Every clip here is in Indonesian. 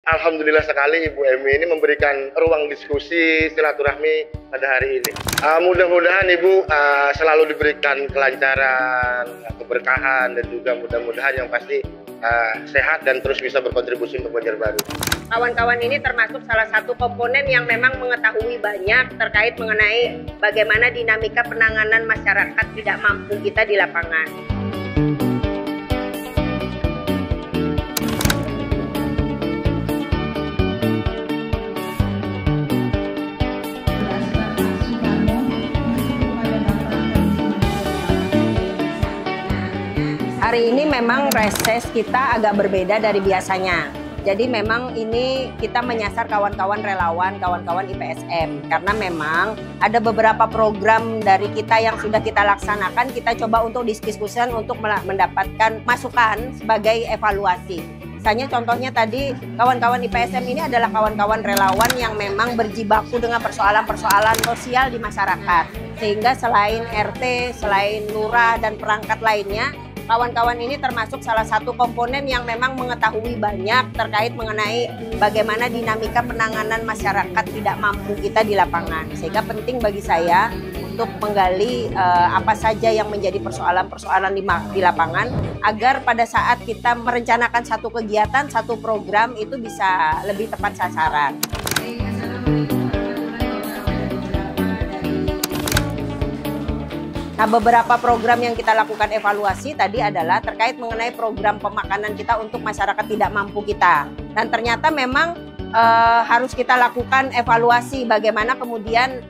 Alhamdulillah sekali Ibu Emi ini memberikan ruang diskusi silaturahmi pada hari ini. Mudah-mudahan Ibu selalu diberikan kelancaran, keberkahan, dan juga mudah-mudahan yang pasti sehat dan terus bisa berkontribusi untuk Banjarbaru. Kawan-kawan ini termasuk salah satu komponen yang memang mengetahui banyak terkait mengenai bagaimana dinamika penanganan masyarakat tidak mampu kita di lapangan. Hari ini memang reses kita agak berbeda dari biasanya. Jadi memang ini kita menyasar kawan-kawan relawan, kawan-kawan IPSM. Karena memang ada beberapa program dari kita yang sudah kita laksanakan, kita coba untuk diskusikan untuk mendapatkan masukan sebagai evaluasi. Misalnya contohnya tadi kawan-kawan IPSM ini adalah kawan-kawan relawan yang memang berjibaku dengan persoalan-persoalan sosial di masyarakat. Sehingga selain RT, selain lurah dan perangkat lainnya, kawan-kawan ini termasuk salah satu komponen yang memang mengetahui banyak terkait mengenai bagaimana dinamika penanganan masyarakat tidak mampu kita di lapangan. Sehingga penting bagi saya untuk menggali apa saja yang menjadi persoalan-persoalan di lapangan agar pada saat kita merencanakan satu kegiatan, satu program itu bisa lebih tepat sasaran. Nah, beberapa program yang kita lakukan evaluasi tadi adalah terkait mengenai program pemakanan kita untuk masyarakat tidak mampu kita. Dan ternyata memang harus kita lakukan evaluasi bagaimana kemudian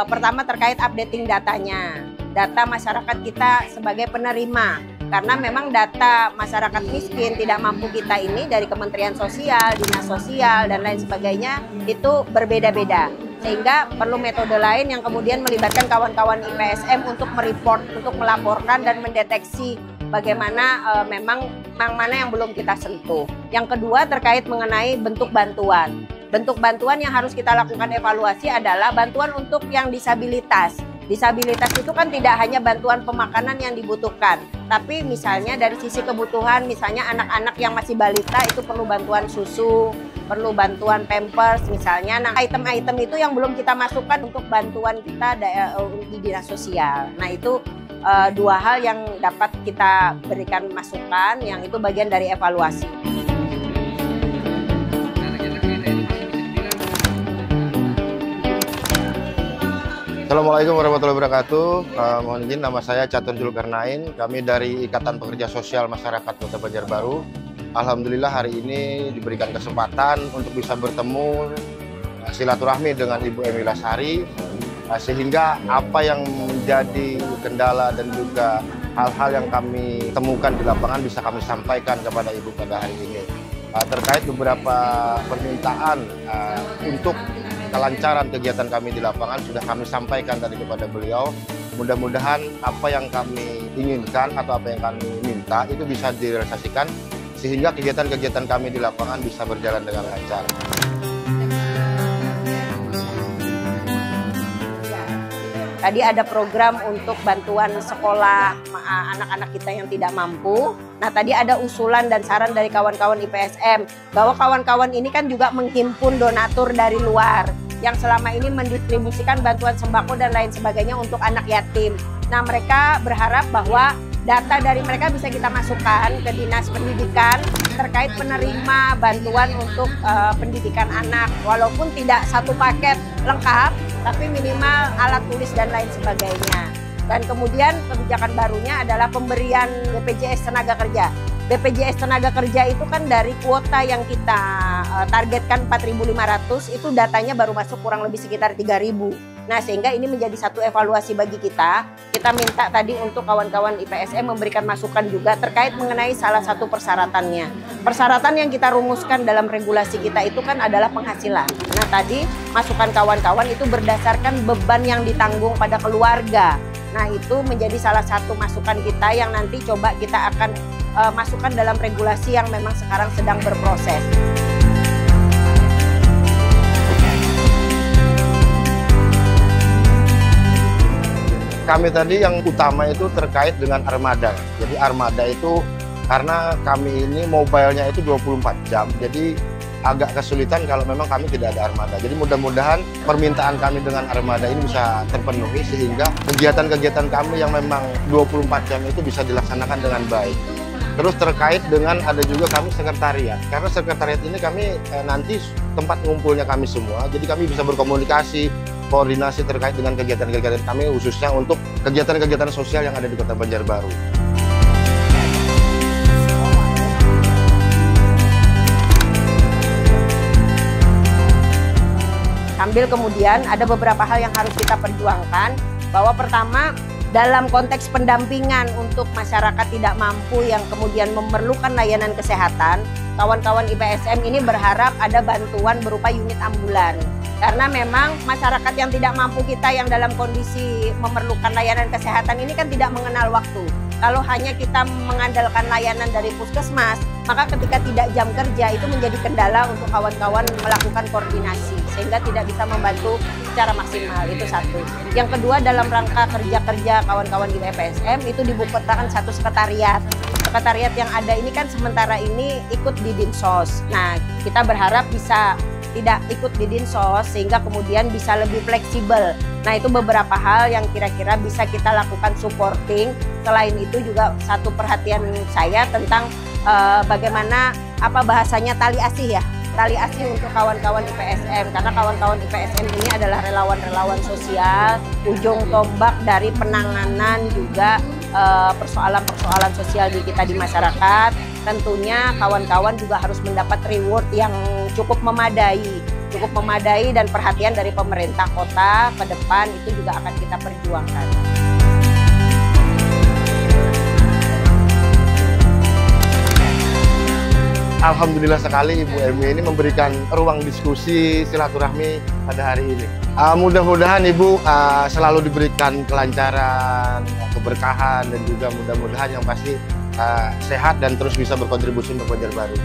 pertama terkait updating datanya. Data masyarakat kita sebagai penerima. Karena memang data masyarakat miskin tidak mampu kita ini dari Kementerian Sosial, Dinas Sosial, dan lain sebagainya itu berbeda-beda. Sehingga perlu metode lain yang kemudian melibatkan kawan-kawan IPSM untuk mereport, untuk melaporkan dan mendeteksi bagaimana memang mana yang belum kita sentuh. Yang kedua terkait mengenai bentuk bantuan. Bentuk bantuan yang harus kita lakukan evaluasi adalah bantuan untuk yang disabilitas. Disabilitas itu kan tidak hanya bantuan pemakanan yang dibutuhkan, tapi misalnya dari sisi kebutuhan, misalnya anak-anak yang masih balita itu perlu bantuan susu, perlu bantuan pampers misalnya. Nah, item-item itu yang belum kita masukkan untuk bantuan kita di dinas sosial. Nah, itu dua hal yang dapat kita berikan masukan, yang itu bagian dari evaluasi. Assalamualaikum warahmatullahi wabarakatuh. Mohon izin, nama saya Catur Zulkarnain. Kami dari Ikatan Pekerja Sosial Masyarakat Kota Banjarbaru. Alhamdulillah hari ini diberikan kesempatan untuk bisa bertemu silaturahmi dengan Ibu Emi Lasari, sehingga apa yang menjadi kendala dan juga hal-hal yang kami temukan di lapangan bisa kami sampaikan kepada Ibu pada hari ini. Terkait beberapa permintaan untuk kelancaran kegiatan kami di lapangan sudah kami sampaikan tadi kepada beliau. Mudah-mudahan apa yang kami inginkan atau apa yang kami minta itu bisa direalisasikan sehingga kegiatan-kegiatan kami di lapangan bisa berjalan dengan lancar. Tadi ada program untuk bantuan sekolah anak-anak kita yang tidak mampu. Nah, tadi ada usulan dan saran dari kawan-kawan IPSM bahwa kawan-kawan ini kan juga menghimpun donatur dari luar yang selama ini mendistribusikan bantuan sembako dan lain sebagainya untuk anak yatim. Nah, mereka berharap bahwa data dari mereka bisa kita masukkan ke Dinas Pendidikan terkait penerima bantuan untuk pendidikan anak. Walaupun tidak satu paket lengkap, tapi minimal alat tulis dan lain sebagainya. Dan kemudian kebijakan barunya adalah pemberian BPJS Tenaga Kerja. BPJS Tenaga Kerja itu kan dari kuota yang kita targetkan 4.500, itu datanya baru masuk kurang lebih sekitar 3.000. Nah, sehingga ini menjadi satu evaluasi bagi kita. Kita minta tadi untuk kawan-kawan IPSM memberikan masukan juga terkait mengenai salah satu persyaratannya. Persyaratan yang kita rumuskan dalam regulasi kita itu kan adalah penghasilan. Nah, tadi masukan kawan-kawan itu berdasarkan beban yang ditanggung pada keluarga. Nah, itu menjadi salah satu masukan kita yang nanti coba kita akan masukkan dalam regulasi yang memang sekarang sedang berproses. Kami tadi yang utama itu terkait dengan armada. Jadi armada itu karena kami ini mobile-nya itu 24 jam. Jadi agak kesulitan kalau memang kami tidak ada armada. Jadi mudah-mudahan permintaan kami dengan armada ini bisa terpenuhi sehingga kegiatan-kegiatan kami yang memang 24 jam itu bisa dilaksanakan dengan baik. Terus terkait dengan ada juga kami sekretariat, karena sekretariat ini kami nanti tempat ngumpulnya kami semua, jadi kami bisa berkomunikasi, koordinasi terkait dengan kegiatan-kegiatan kami khususnya untuk kegiatan-kegiatan sosial yang ada di Kota Banjarbaru. Sambil kemudian ada beberapa hal yang harus kita perjuangkan, bahwa pertama, dalam konteks pendampingan untuk masyarakat tidak mampu yang kemudian memerlukan layanan kesehatan, kawan-kawan IPSM ini berharap ada bantuan berupa unit ambulan. Karena memang masyarakat yang tidak mampu kita yang dalam kondisi memerlukan layanan kesehatan ini kan tidak mengenal waktu. Kalau hanya kita mengandalkan layanan dari puskesmas, maka ketika tidak jam kerja itu menjadi kendala untuk kawan-kawan melakukan koordinasi, sehingga tidak bisa membantu secara maksimal. Itu satu. Yang kedua, dalam rangka kerja-kerja kawan-kawan di IPSM itu dibukukan satu sekretariat. Sekretariat yang ada ini kan sementara ini ikut di Dinsos. Nah, kita berharap bisa tidak ikut di Dinsos sehingga kemudian bisa lebih fleksibel. Nah, itu beberapa hal yang kira-kira bisa kita lakukan supporting. Selain itu juga satu perhatian saya tentang bagaimana bahasanya tali asih ya. Tali asih untuk kawan-kawan IPSM, karena kawan-kawan IPSM ini adalah relawan-relawan sosial, ujung tombak dari penanganan juga persoalan-persoalan sosial di kita di masyarakat. Tentunya kawan-kawan juga harus mendapat reward yang cukup memadai dan perhatian dari pemerintah kota ke depan itu juga akan kita perjuangkan. Alhamdulillah sekali Ibu Emi ini memberikan ruang diskusi silaturahmi pada hari ini. Mudah-mudahan Ibu selalu diberikan kelancaran, keberkahan, dan juga mudah-mudahan yang pasti sehat dan terus bisa berkontribusi untuk Banjarbaru.